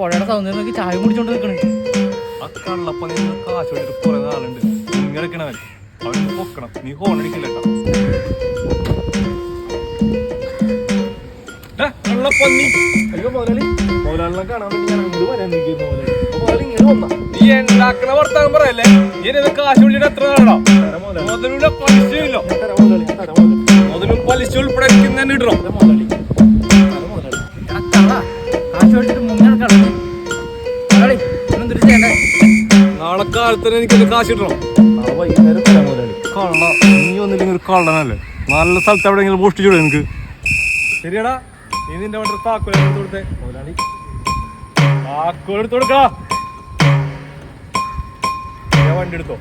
പുഴയുടെ സൗന്ദര്യം നോക്കി ചായ കുടിച്ചോണ്ട് നിൽക്കണേ. ആ കള്ളപ്പന്നി കാശ് കൊടുത്തിട്ട് കുറെ നാളുണ്ട് ഇങ്ങനെക്കണവൻ അവന് പൊക്കണം. നീ ഹോൺ അടിക്കില്ലട്ടോ. കള്ളപ്പന്നി അയ്യോ മുതലാളി, മുതലാളിനെ കാണാൻ വേണ്ടി ഞാൻ അങ്ങോട്ട് വരാൻ നിൽക്കുന്നു. മുതലാളി ഇങ്ങനെ വന്നാ നീ ഉണ്ടാക്കണ വർത്താനം പറയല്ലേ. നീ കാശ് വിളിച്ചിട്ട് എത്ര നാളോ മുതലൂടെ പലിശയില്ലോ. മുതലും പലിശ ഉൾപ്പെടെ തന്നെ ഇടണം. മുതലാളി കാശ് മേടിച്ചിട്ട് മുങ്ങാൻ കളഞ്ഞു. എന്തൊരു ചെയ്യണ്ടേ? നാളെ കാലത്തന്നെ എനിക്കത് കാശ് ഇടണം. വൈകുന്നേരം തരാം മുതലാളി. കള്ള നീ ഒന്നില്ലെങ്കിൽ ഒരു കള്ളനല്ലേ. നല്ല സ്ഥലത്ത് എവിടെയെങ്കിലും മോഷ്ടിച്ചൂടെ എനിക്ക്? ശരിയടാ, നീ നിന്റെ വണ്ടി താക്കോൽ എടുത്ത് കൊടുത്തേ. മുതലാളി താക്കോൽ എടുത്ത് കൊടുക്കാ. വണ്ടി എടുത്തോ.